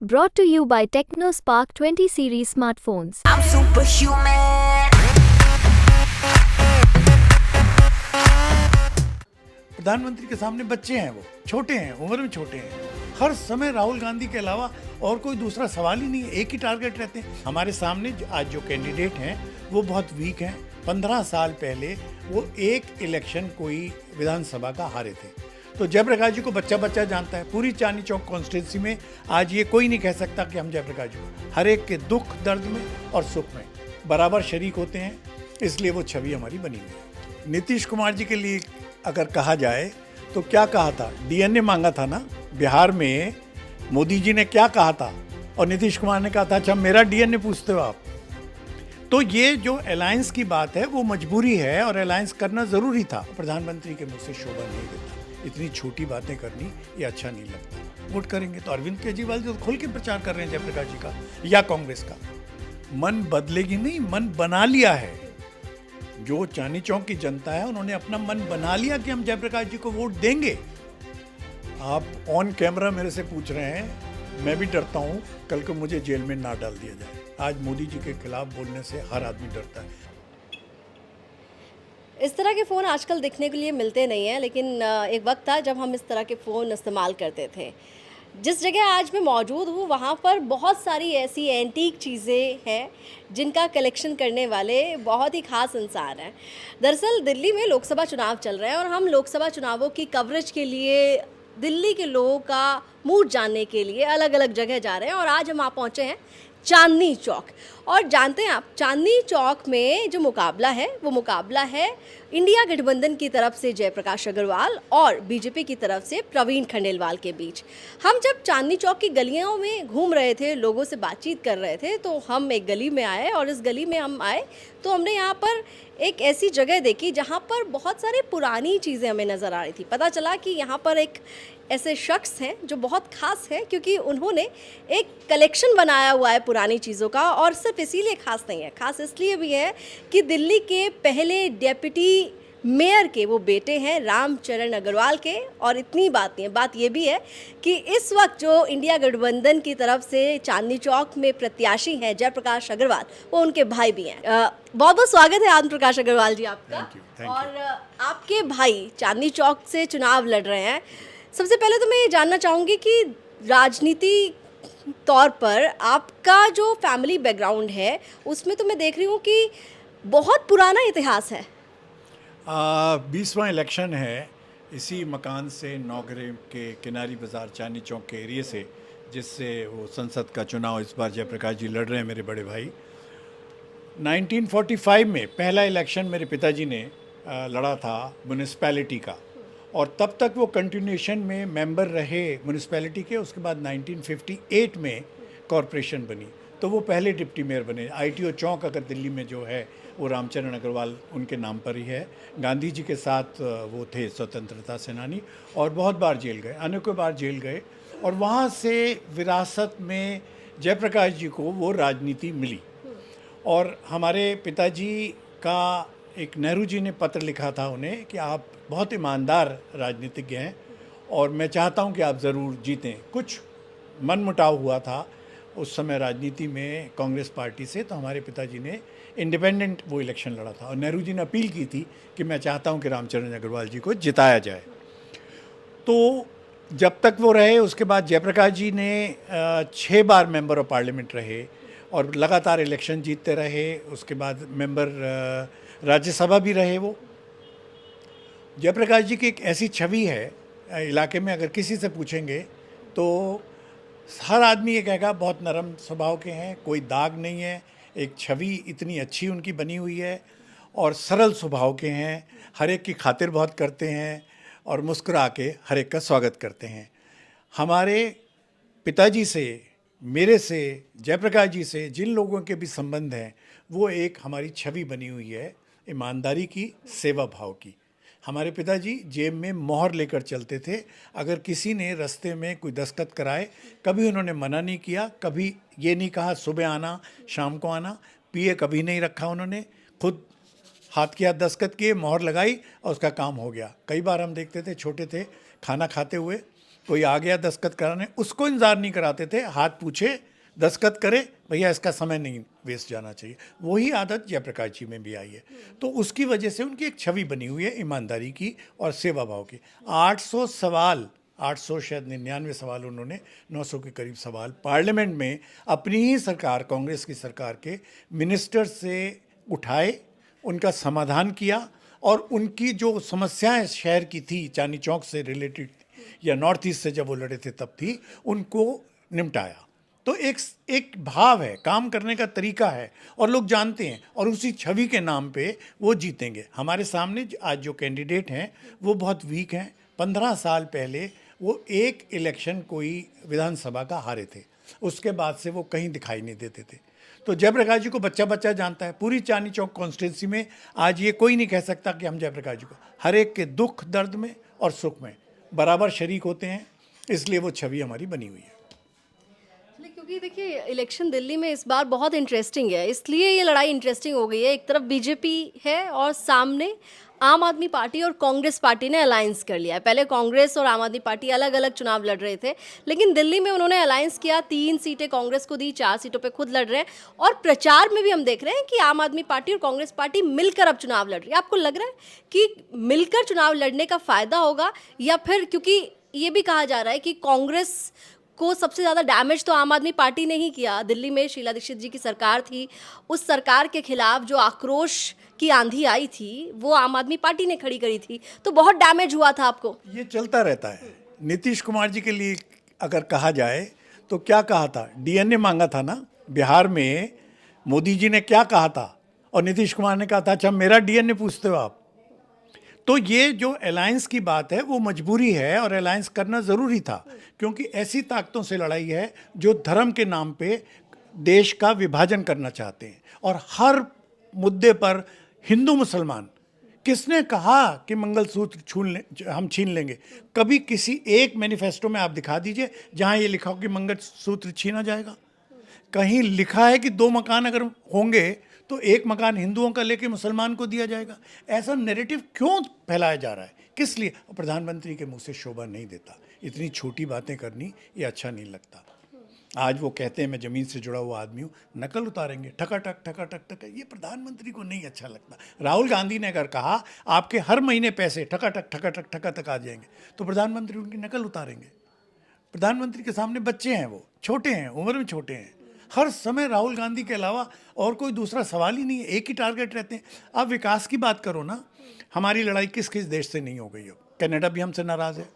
Brought to you by TechnoSpark 20 series smartphones. I'm superhuman. प्रधानमंत्री के सामने बच्चे हैं, वो छोटे हैं, उम्र में छोटे हैं। हर समय राहुल गांधी के अलावा और कोई दूसरा सवाल ही नहीं है, एक ही टारगेट रहते हैं। हमारे सामने आज जो कैंडिडेट हैं वो बहुत वीक हैं। 15 साल पहले वो एक इलेक्शन कोई विधानसभा का हारे थे। तो जयप्रकाश जी को बच्चा बच्चा जानता है। पूरी चांदनी चौक कॉन्स्टिट्यूंसी में आज ये कोई नहीं कह सकता कि हम जयप्रकाश जी को, हर एक के दुख दर्द में और सुख में बराबर शरीक होते हैं, इसलिए वो छवि हमारी बनी हुई है। नीतीश कुमार जी के लिए अगर कहा जाए तो क्या कहा था, डीएनए मांगा था ना बिहार में, मोदी जी ने क्या कहा था और नीतीश कुमार ने कहा था अच्छा मेरा डीएनए पूछते हो आप। तो ये जो अलायंस की बात है वो मजबूरी है और अलायंस करना ज़रूरी था। प्रधानमंत्री के मुँह से शोभा नहीं देता, इतनी छोटी बातें करनी ये अच्छा नहीं लगता। वोट करेंगे तो अरविंद केजरीवाल जी तो खुल के प्रचार कर रहे हैं जयप्रकाश जी का या कांग्रेस का। मन बदलेगी नहीं, मन बना लिया है। जो चांदनी चौक की जनता है उन्होंने अपना मन बना लिया कि हम जयप्रकाश जी को वोट देंगे। आप ऑन कैमरा मेरे से पूछ रहे हैं, मैं भी डरता हूँ कल को मुझे जेल में ना डाल दिया जाए। आज मोदी जी के खिलाफ बोलने से हर आदमी डरता है। इस तरह के फ़ोन आजकल दिखने के लिए मिलते नहीं हैं, लेकिन एक वक्त था जब हम इस तरह के फ़ोन इस्तेमाल करते थे। जिस जगह आज मैं मौजूद हूँ वहाँ पर बहुत सारी ऐसी एंटीक चीज़ें हैं जिनका कलेक्शन करने वाले बहुत ही ख़ास इंसान हैं। दरअसल दिल्ली में लोकसभा चुनाव चल रहे हैं और हम लोकसभा चुनावों की कवरेज के लिए दिल्ली के लोगों का मूड जानने के लिए अलग अलग जगह जा रहे हैं और आज हम वहाँ पहुँचे हैं चांदनी चौक। और जानते हैं आप, चांदनी चौक में जो मुकाबला है वो मुकाबला है इंडिया गठबंधन की तरफ से जयप्रकाश अग्रवाल और बीजेपी की तरफ से प्रवीण खंडेलवाल के बीच। हम जब चांदनी चौक की गलियों में घूम रहे थे, लोगों से बातचीत कर रहे थे, तो हम एक गली में आए और इस गली में हम आए तो हमने यहाँ पर एक ऐसी जगह देखी जहाँ पर बहुत सारी पुरानी चीज़ें हमें नज़र आ रही थी। पता चला कि यहाँ पर एक ऐसे शख्स हैं जो बहुत ख़ास हैं क्योंकि उन्होंने एक कलेक्शन बनाया हुआ है पुरानी चीज़ों का। और सिर्फ इसीलिए ख़ास नहीं है, ख़ास इसलिए भी है कि दिल्ली के पहले डेप्यूटी मेयर के वो बेटे हैं रामचरण अग्रवाल के। और इतनी बात नहीं है, बात ये भी है कि इस वक्त जो इंडिया गठबंधन की तरफ से चांदनी चौक में प्रत्याशी हैं जयप्रकाश अग्रवाल, वो उनके भाई भी हैं। बहुत बहुत स्वागत है आनंद प्रकाश अग्रवाल जी आपका। Thank you. और आपके भाई चांदनी चौक से चुनाव लड़ रहे हैं। सबसे पहले तो मैं ये जानना चाहूँगी कि राजनीति तौर पर आपका जो फैमिली बैकग्राउंड है उसमें तो मैं देख रही हूँ कि बहुत पुराना इतिहास है। 20वां इलेक्शन है इसी मकान से, नौगरे के किनारी बाज़ार चांदनी चौक के एरिए से, जिससे वो संसद का चुनाव इस बार जयप्रकाश जी लड़ रहे हैं, मेरे बड़े भाई। 1945 में पहला इलेक्शन मेरे पिताजी ने लड़ा था म्यूनिसपैलिटी का, और तब तक वो कंटिन्यूएशन में मेंबर रहे म्यूनिसपैलिटी के। उसके बाद 1958 में कॉरपोरेशन बनी, तो वो पहले डिप्टी मेयर बने। आईटीओ चौक अगर दिल्ली में जो है वो रामचरण अग्रवाल उनके नाम पर ही है। गांधी जी के साथ वो थे स्वतंत्रता सेनानी और बहुत बार जेल गए, अनेकों बार जेल गए। और वहाँ से विरासत में जयप्रकाश जी को वो राजनीति मिली। और हमारे पिताजी का एक नेहरू जी ने पत्र लिखा था उन्हें कि आप बहुत ईमानदार राजनीतिज्ञ हैं और मैं चाहता हूं कि आप ज़रूर जीतें। कुछ मनमुटाव हुआ था उस समय राजनीति में कांग्रेस पार्टी से, तो हमारे पिताजी ने इंडिपेंडेंट वो इलेक्शन लड़ा था और नेहरू जी ने अपील की थी कि मैं चाहता हूं कि रामचरण अग्रवाल जी को जिताया जाए। तो जब तक वो रहे, उसके बाद जयप्रकाश जी ने 6 बार मेंबर ऑफ पार्लियामेंट रहे और लगातार इलेक्शन जीतते रहे। उसके बाद मेंबर राज्यसभा भी रहे। वो जयप्रकाश जी की एक ऐसी छवि है इलाके में, अगर किसी से पूछेंगे तो हर आदमी ये कहेगा बहुत नरम स्वभाव के हैं, कोई दाग नहीं है। एक छवि इतनी अच्छी उनकी बनी हुई है और सरल स्वभाव के हैं, हर एक की खातिर बहुत करते हैं और मुस्कुरा के हर एक का स्वागत करते हैं। हमारे पिताजी से, मेरे से, जयप्रकाश जी से जिन लोगों के भी संबंध हैं, वो एक हमारी छवि बनी हुई है ईमानदारी की, सेवा भाव की। हमारे पिताजी जेब में मोहर लेकर चलते थे। अगर किसी ने रास्ते में कोई दस्तखत कराए, कभी उन्होंने मना नहीं किया, कभी ये नहीं कहा सुबह आना शाम को आना, पिए कभी नहीं रखा उन्होंने, खुद हाथ के हाथ दस्तखत किए, मोहर लगाई और उसका काम हो गया। कई बार हम देखते थे, छोटे थे, खाना खाते हुए कोई आ गया दस्तखत कराने, उसको इंतजार नहीं कराते थे, हाथ पूछे दस्तखत करे, भैया इसका समय नहीं वेस्ट जाना चाहिए। वही आदत जयप्रकाश जी में भी आई है। तो उसकी वजह से उनकी एक छवि बनी हुई है ईमानदारी की और सेवा भाव की। 800 सवाल, 800 शायद 99 सवाल उन्होंने, 900 के करीब सवाल पार्लियामेंट में अपनी ही सरकार, कांग्रेस की सरकार के मिनिस्टर से उठाए, उनका समाधान किया और उनकी जो समस्याएं शहर की थी, चांदनी चौक से रिलेटेड या नॉर्थ ईस्ट से जब वो लड़े थे तब थी, उनको निपटाया। तो एक भाव है, काम करने का तरीका है और लोग जानते हैं, और उसी छवि के नाम पे वो जीतेंगे। हमारे सामने आज जो कैंडिडेट हैं वो बहुत वीक हैं। 15 साल पहले वो एक इलेक्शन कोई विधानसभा का हारे थे, उसके बाद से वो कहीं दिखाई नहीं देते थे। तो जयप्रकाश जी को बच्चा बच्चा जानता है। पूरी चांदनी चौक कॉन्स्टिट्यूंसी में आज ये कोई नहीं कह सकता कि हम जयप्रकाश जी को, हर एक के दुख दर्द में और सुख में बराबर शरीक होते हैं, इसलिए वो छवि हमारी बनी हुई है। क्योंकि देखिए इलेक्शन दिल्ली में इस बार बहुत इंटरेस्टिंग है, इसलिए ये लड़ाई इंटरेस्टिंग हो गई है। एक तरफ बीजेपी है और सामने आम आदमी पार्टी और कांग्रेस पार्टी ने अलायंस कर लिया है। पहले कांग्रेस और आम आदमी पार्टी अलग अलग चुनाव लड़ रहे थे, लेकिन दिल्ली में उन्होंने अलायंस किया, 3 सीटें कांग्रेस को दी, 4 सीटों पे खुद लड़ रहे हैं। और प्रचार में भी हम देख रहे हैं कि आम आदमी पार्टी और कांग्रेस पार्टी मिलकर अब चुनाव लड़ रही है। आपको लग रहा है कि मिलकर चुनाव लड़ने का फायदा होगा, या फिर, क्योंकि ये भी कहा जा रहा है कि कांग्रेस को सबसे ज़्यादा डैमेज तो आम आदमी पार्टी ने ही किया। दिल्ली में शीला दीक्षित जी की सरकार थी, उस सरकार के खिलाफ जो आक्रोश की आंधी आई थी वो आम आदमी पार्टी ने खड़ी करी थी, तो बहुत डैमेज हुआ था आपको। ये चलता रहता है। नीतीश कुमार जी के लिए अगर कहा जाए तो क्या कहा था, डीएनए मांगा था ना बिहार में, मोदी जी ने क्या कहा था और नीतीश कुमार ने कहा था अच्छा मेरा डीएनए पूछते हो आप। तो ये जो अलायंस की बात है वो मजबूरी है और अलायंस करना ज़रूरी था, क्योंकि ऐसी ताकतों से लड़ाई है जो धर्म के नाम पे देश का विभाजन करना चाहते हैं। और हर मुद्दे पर हिंदू मुसलमान, किसने कहा कि मंगलसूत्र हम छीन लेंगे? कभी किसी एक मैनिफेस्टो में आप दिखा दीजिए जहां ये लिखा हो कि मंगलसूत्र छीना जाएगा। कहीं लिखा है कि 2 मकान अगर होंगे तो एक मकान हिंदुओं का लेके मुसलमान को दिया जाएगा? ऐसा नैरेटिव क्यों फैलाया जा रहा है, किस लिए? प्रधानमंत्री के मुंह से शोभा नहीं देता। इतनी छोटी बातें करनी ये अच्छा नहीं लगता। आज वो कहते हैं मैं ज़मीन से जुड़ा हुआ आदमी हूँ, नकल उतारेंगे ठकाठक ठकाठक ठक, ये प्रधानमंत्री को नहीं अच्छा लगता। राहुल गांधी ने अगर कहा आपके हर महीने पैसे ठकाठक ठकाठक ठकाठक आ जाएंगे, तो प्रधानमंत्री उनकी नकल उतारेंगे। प्रधानमंत्री के सामने बच्चे हैं, वो छोटे हैं, उम्र में छोटे हैं। हर समय राहुल गांधी के अलावा और कोई दूसरा सवाल ही नहीं है, एक ही टारगेट रहते हैं। आप विकास की बात करो ना, हमारी लड़ाई किस किस देश से नहीं हो गई अब? कनाडा भी हमसे नाराज़ है,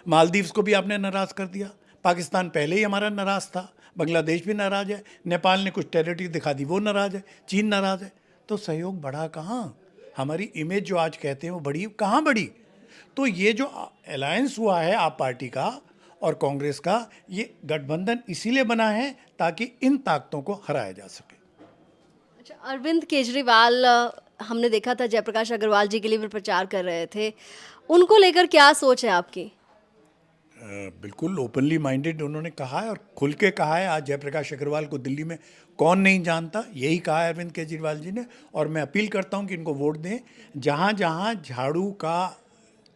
मालदीव्स को भी आपने नाराज़ कर दिया, पाकिस्तान पहले ही हमारा नाराज़ था, बांग्लादेश भी नाराज़ है, नेपाल ने कुछ टेरिटरी दिखा दी वो नाराज़ है, चीन नाराज़ है। तो सहयोग बढ़ा कहाँ? हमारी इमेज जो आज कहते हैं वो बढ़ी कहाँ बढ़ी? तो ये जो अलायंस हुआ है आप पार्टी का और कांग्रेस का, ये गठबंधन इसीलिए बना है ताकि इन ताकतों को हराया जा सके। अच्छा, अरविंद केजरीवाल हमने देखा था जयप्रकाश अग्रवाल जी के लिए भी प्रचार कर रहे थे, उनको लेकर क्या सोच है आपकी? बिल्कुल ओपनली माइंडेड उन्होंने कहा है और खुल के कहा है। आज जयप्रकाश अग्रवाल को दिल्ली में कौन नहीं जानता, यही कहा है अरविंद केजरीवाल जी ने। और मैं अपील करता हूं कि इनको वोट दें। जहां जहां झाड़ू का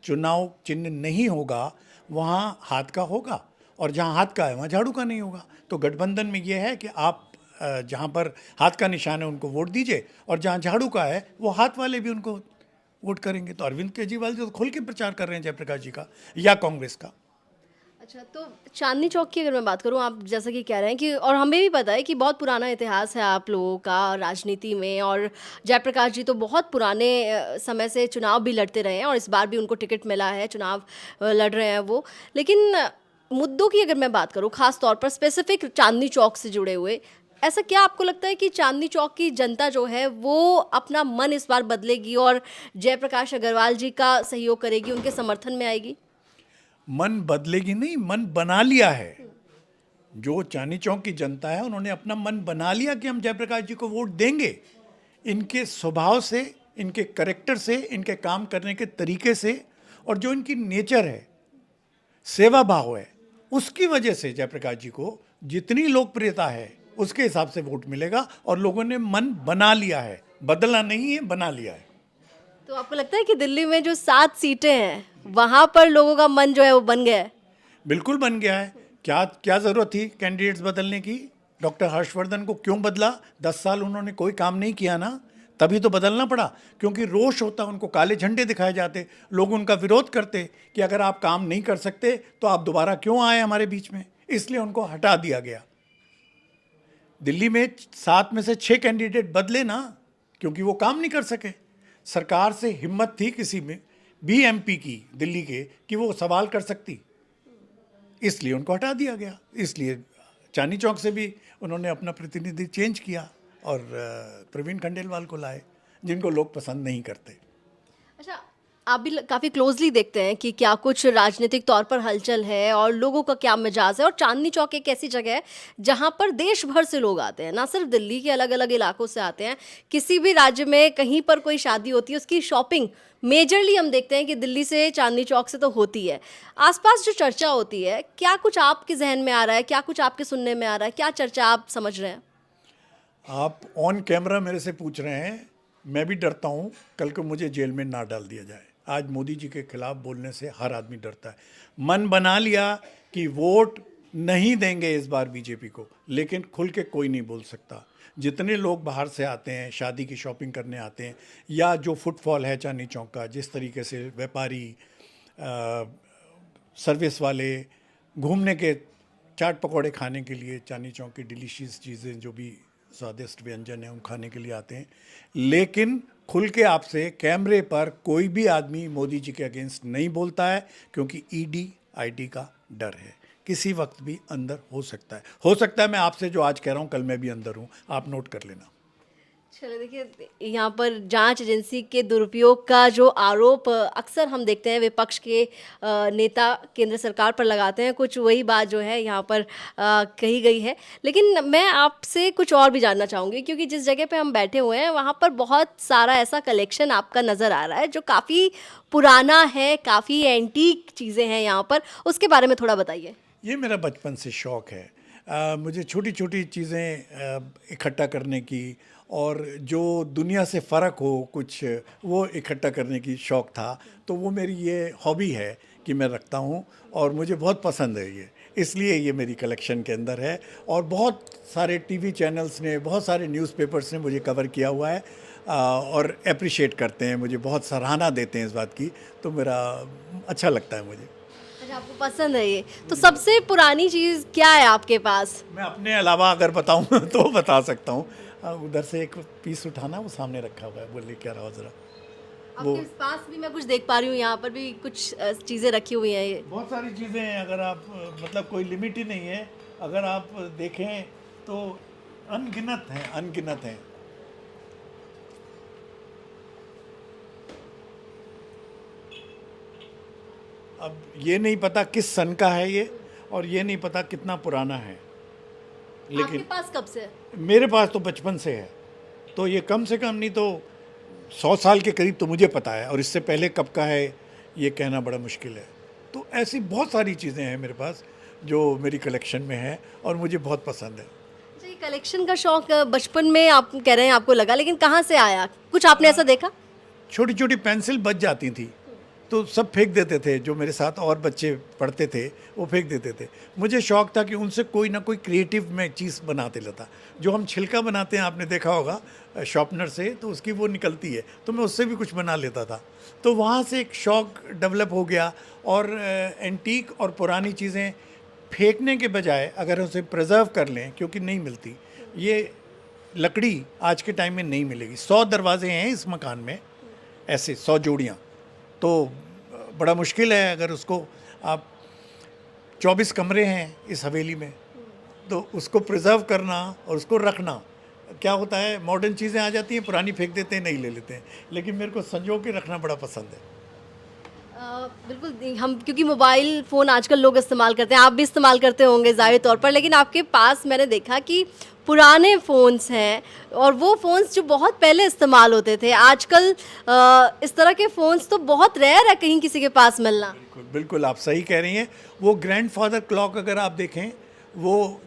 चुनाव चिन्ह नहीं होगा वहां हाथ का होगा, और जहां हाथ का है वहां झाड़ू का नहीं होगा। तो गठबंधन में ये है कि आप जहां पर हाथ का निशान है उनको वोट दीजिए, और जहां झाड़ू का है वो हाथ वाले भी उनको वोट करेंगे। तो अरविंद केजरीवाल जी तो खुल के प्रचार कर रहे हैं जयप्रकाश जी का या कांग्रेस का। अच्छा, तो चांदनी चौक की अगर मैं बात करूं, आप जैसा कि कह रहे हैं कि, और हमें भी पता है कि बहुत पुराना इतिहास है आप लोगों का राजनीति में, और जयप्रकाश जी तो बहुत पुराने समय से चुनाव भी लड़ते रहे हैं और इस बार भी उनको टिकट मिला है, चुनाव लड़ रहे हैं वो। लेकिन मुद्दों की अगर मैं बात करूं, खास तौर पर स्पेसिफिक चांदनी चौक से जुड़े हुए, ऐसा क्या आपको लगता है कि चांदनी चौक की जनता जो है वो अपना मन इस बार बदलेगी और जयप्रकाश अग्रवाल जी का सहयोग करेगी, उनके समर्थन में आएगी? मन बदलेगी नहीं, मन बना लिया है। जो चांदनी चौक की जनता है उन्होंने अपना मन बना लिया कि हम जयप्रकाश जी को वोट देंगे। इनके स्वभाव से, इनके कैरेक्टर से, इनके काम करने के तरीके से, और जो इनकी नेचर है, सेवा भाव है, उसकी वजह से जयप्रकाश जी को जितनी लोकप्रियता है उसके हिसाब से वोट मिलेगा। और लोगों ने मन बना लिया है, बदला नहीं है, बना लिया है। तो आपको लगता है कि दिल्ली में जो 7 सीटें हैं वहां पर लोगों का मन जो है वो बन गया है? बिल्कुल बन गया है। क्या क्या ज़रूरत थी कैंडिडेट्स बदलने की? डॉक्टर हर्षवर्धन को क्यों बदला? 10 साल उन्होंने कोई काम नहीं किया ना, तभी तो बदलना पड़ा। क्योंकि रोष होता, उनको काले झंडे दिखाए जाते, लोग उनका विरोध करते कि अगर आप काम नहीं कर सकते तो आप दोबारा क्यों आए हमारे बीच में, इसलिए उनको हटा दिया गया। दिल्ली में 7 में से 6 कैंडिडेट बदले ना, क्योंकि वो काम नहीं कर सके। सरकार से हिम्मत थी किसी में भी एमपी की दिल्ली के कि वो सवाल कर सकती, इसलिए उनको हटा दिया गया। इसलिए चांदनी चौक से भी उन्होंने अपना प्रतिनिधि चेंज किया और प्रवीण खंडेलवाल को लाए, जिनको लोग पसंद नहीं करते। अच्छा, आप भी काफ़ी क्लोजली देखते हैं कि क्या कुछ राजनीतिक तौर पर हलचल है और लोगों का क्या मिजाज है। और चांदनी चौक एक ऐसी जगह है जहां पर देश भर से लोग आते हैं, ना सिर्फ दिल्ली के अलग अलग इलाकों से आते हैं। किसी भी राज्य में कहीं पर कोई शादी होती है, उसकी शॉपिंग मेजरली हम देखते हैं कि दिल्ली से चांदनी चौक से तो होती है। आसपास जो चर्चा होती है, क्या कुछ आपके जहन में आ रहा है, क्या कुछ आपके सुनने में आ रहा है, क्या चर्चा आप समझ रहे हैं? आप ऑन कैमरा मेरे से पूछ रहे हैं, मैं भी डरता हूँ कल को मुझे जेल में ना डाल दिया जाए। आज मोदी जी के खिलाफ बोलने से हर आदमी डरता है। मन बना लिया कि वोट नहीं देंगे इस बार बीजेपी को, लेकिन खुल के कोई नहीं बोल सकता। जितने लोग बाहर से आते हैं, शादी की शॉपिंग करने आते हैं, या जो फुटफॉल है चांदनी चौक का, जिस तरीके से व्यापारी, सर्विस वाले, घूमने के, चाट पकौड़े खाने के लिए, चांदनी चौक की डिलीशियस चीज़ें जो भी स्वादिष्ट व्यंजन है उन खाने के लिए आते हैं। लेकिन खुल के आपसे कैमरे पर कोई भी आदमी मोदी जी के अगेंस्ट नहीं बोलता है, क्योंकि ईडी आईटी का डर है। किसी वक्त भी अंदर हो सकता है। मैं आपसे जो आज कह रहा हूँ कल मैं भी अंदर हूँ, आप नोट कर लेना। चलो, देखिए, यहाँ पर जांच एजेंसी के दुरुपयोग का जो आरोप अक्सर हम देखते हैं विपक्ष के नेता केंद्र सरकार पर लगाते हैं, कुछ वही बात जो है यहाँ पर कही गई है। लेकिन मैं आपसे कुछ और भी जानना चाहूँगी, क्योंकि जिस जगह पे हम बैठे हुए हैं वहाँ पर बहुत सारा ऐसा कलेक्शन आपका नज़र आ रहा है जो काफ़ी पुराना है, काफ़ी एंटीक चीज़ें हैं यहाँ पर, उसके बारे में थोड़ा बताइए। ये मेरा बचपन से शौक़ है। मुझे छोटी छोटी चीज़ें इकट्ठा करने की, और जो दुनिया से फ़र्क हो कुछ, वो इकट्ठा करने की शौक़ था। तो वो मेरी ये हॉबी है कि मैं रखता हूँ, और मुझे बहुत पसंद है ये, इसलिए ये मेरी कलेक्शन के अंदर है। और बहुत सारे टीवी चैनल्स ने, बहुत सारे न्यूज़पेपर्स ने मुझे कवर किया हुआ है, और अप्रिशिएट करते हैं मुझे, बहुत सराहना देते हैं इस बात की। तो मेरा अच्छा लगता है मुझे। अच्छा, आपको पसंद है ये। तो सबसे पुरानी चीज़ क्या है आपके पास? मैं अपने अलावा अगर बताऊं तो बता सकता हूं। उधर से एक पीस उठाना, वो सामने रखा हुआ है, वो लेके आ रहा हो ज़रा। आपके पास भी मैं कुछ देख पा रही हूँ, यहाँ पर भी कुछ चीज़ें रखी हुई हैं। ये बहुत सारी चीज़ें हैं, अगर आप मतलब कोई लिमिट ही नहीं है, अगर आप देखें तो अनगिनत हैं, अनगिनत हैं। अब ये नहीं पता किस सन का है ये, और ये नहीं पता कितना पुराना है। आपके लेकिन पास कब से है? मेरे पास तो बचपन से है, तो ये कम से कम नहीं तो 100 साल के करीब तो मुझे पता है, और इससे पहले कब का है ये कहना बड़ा मुश्किल है। तो ऐसी बहुत सारी चीज़ें हैं मेरे पास जो मेरी कलेक्शन में है, और मुझे बहुत पसंद है। अच्छा, ये कलेक्शन का शौक बचपन में आप कह रहे हैं आपको लगा, लेकिन कहाँ से आया? कुछ आपने ऐसा देखा? छोटी छोटी पेंसिल बच जाती थी तो सब फेंक देते थे, जो मेरे साथ और बच्चे पढ़ते थे वो फेंक देते थे। मुझे शौक़ था कि उनसे कोई ना कोई क्रिएटिव मैं चीज़ बनाते लेता। जो हम छिलका बनाते हैं, आपने देखा होगा शॉर्पनर से, तो उसकी वो निकलती है, तो मैं उससे भी कुछ बना लेता था। तो वहाँ से एक शौक़ डेवलप हो गया। और एंटीक और पुरानी चीज़ें फेंकने के बजाय अगर उसे प्रिजर्व कर लें, क्योंकि नहीं मिलती ये लकड़ी आज के टाइम में नहीं मिलेगी। 100 दरवाजे हैं इस मकान में, ऐसे 100 जोड़ियाँ, तो बड़ा मुश्किल है। अगर उसको आप 24 कमरे हैं इस हवेली में, तो उसको प्रिजर्व करना और उसको रखना, क्या होता है मॉडर्न चीज़ें आ जाती हैं, पुरानी फेंक देते हैं, नहीं ले लेते हैं। लेकिन मेरे को संजो के रखना बड़ा पसंद है। बिल्कुल, हम क्योंकि मोबाइल फ़ोन आजकल लोग इस्तेमाल करते हैं, आप भी इस्तेमाल करते होंगे ज़ाहिर तौर पर, लेकिन आपके पास मैंने देखा कि पुराने फ़ोन्स हैं, और वो फ़ोन्स जो बहुत पहले इस्तेमाल होते थे। आजकल इस तरह के फ़ोन्स तो बहुत रेयर है कहीं किसी के पास मिलना। बिल्कुल बिल्कुल, आप सही कह रही हैं। वो ग्रैंडफादर क्लॉक अगर आप देखें, वो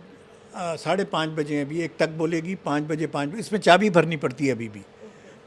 5:30 बजे अभी एक तक बोलेगी, 5 बजे 5 बजे, इसमें चाबी भरनी पड़ती है अभी भी।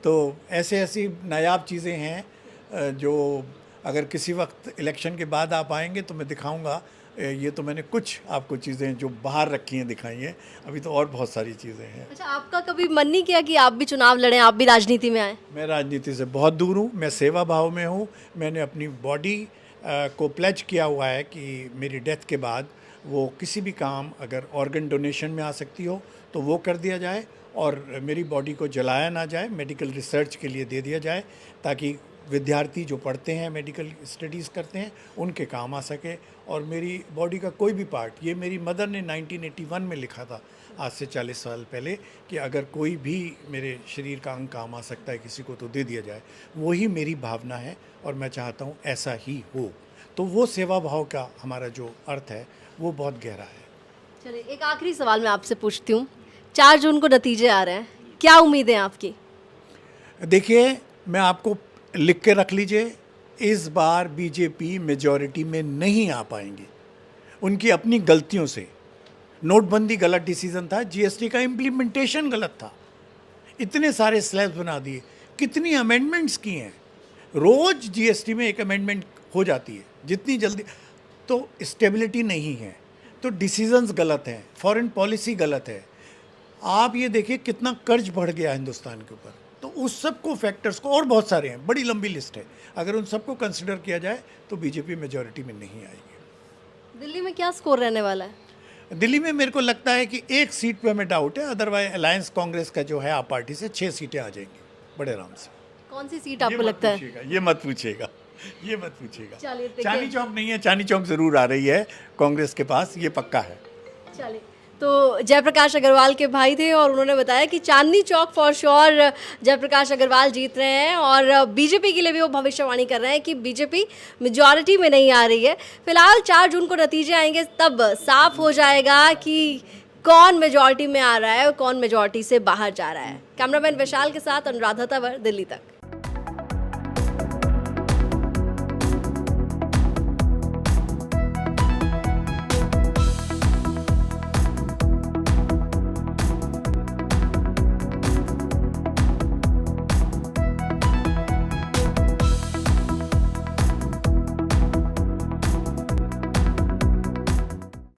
तो ऐसे ऐसी नायाब चीज़ें हैं जो अगर किसी वक्त इलेक्शन के बाद आप आएंगे तो मैं दिखाऊंगा। ये तो मैंने कुछ आपको चीज़ें जो बाहर रखी हैं दिखाई हैं, अभी तो और बहुत सारी चीज़ें हैं। अच्छा, आपका कभी मन नहीं किया कि आप भी चुनाव लड़ें, आप भी राजनीति में आए? मैं राजनीति से बहुत दूर हूँ, मैं सेवा भाव में हूँ। मैंने अपनी बॉडी को प्लेज किया हुआ है कि मेरी डेथ के बाद वो किसी भी काम अगर ऑर्गन डोनेशन में आ सकती हो तो वो कर दिया जाए, और मेरी बॉडी को जलाया ना जाए, मेडिकल रिसर्च के लिए दे दिया जाए, ताकि विद्यार्थी जो पढ़ते हैं, मेडिकल स्टडीज़ करते हैं, उनके काम आ सके। और मेरी बॉडी का कोई भी पार्ट, ये मेरी मदर ने 1981 में लिखा था, आज से 40 साल पहले, कि अगर कोई भी मेरे शरीर का अंग काम आ सकता है किसी को तो दे दिया जाए। वही मेरी भावना है और मैं चाहता हूँ ऐसा ही हो। तो वो सेवा भाव का हमारा जो अर्थ है वो बहुत गहरा है। चलिए, एक आखिरी सवाल मैं आपसे पूछती हूँ। 4 जून को नतीजे आ रहे हैं, क्या उम्मीदें आपकी? देखिए, मैं आपको लिख के रख लीजिए, इस बार बीजेपी मेजॉरिटी में नहीं आ पाएंगी, उनकी अपनी गलतियों से। नोटबंदी गलत डिसीजन था, जीएसटी का इम्प्लीमेंटेशन गलत था, इतने सारे स्लैब्स बना दिए, कितनी अमेंडमेंट्स की हैं, रोज़ जीएसटी में एक अमेंडमेंट हो जाती है जितनी जल्दी, तो स्टेबिलिटी नहीं है, तो डिसीजंस गलत हैं, फॉरेन पॉलिसी गलत है। आप ये देखिए कितना कर्ज बढ़ गया हिंदुस्तान के ऊपर, तो उस सब को फैक्टर्स को, और बहुत सारे हैं, बड़ी लंबी लिस्ट है, अगर उन सबको कंसिडर किया जाए तो बीजेपी मेजॉरिटी में नहीं आएगी। दिल्ली में क्या स्कोर रहने वाला है? दिल्ली में मेरे को लगता है कि एक सीट पे हमें डाउट है, अदरवाइज अलायंस कांग्रेस का जो है आप पार्टी से 6 सीटें आ जाएंगी बड़े आराम से। कौन सी सीट आपको लगता है? ये मत पूछिएगा, ये मत पूछिएगा। चलिए, देखिए। चांदनी चौक नहीं है, चांदनी चौक जरूर आ रही है कांग्रेस के पास, ये पक्का है। चलिए, तो जयप्रकाश अग्रवाल के भाई थे और उन्होंने बताया कि चांदनी चौक फॉर श्योर जयप्रकाश अग्रवाल जीत रहे हैं, और बीजेपी के लिए भी वो भविष्यवाणी कर रहे हैं कि बीजेपी मेजॉरिटी में नहीं आ रही है। फिलहाल 4 जून को नतीजे आएंगे, तब साफ हो जाएगा कि कौन मेजॉरिटी में आ रहा है और कौन मेजॉरिटी से बाहर जा रहा है। कैमरामैन विशाल के साथ अनुराधा तंवर, दिल्ली तक।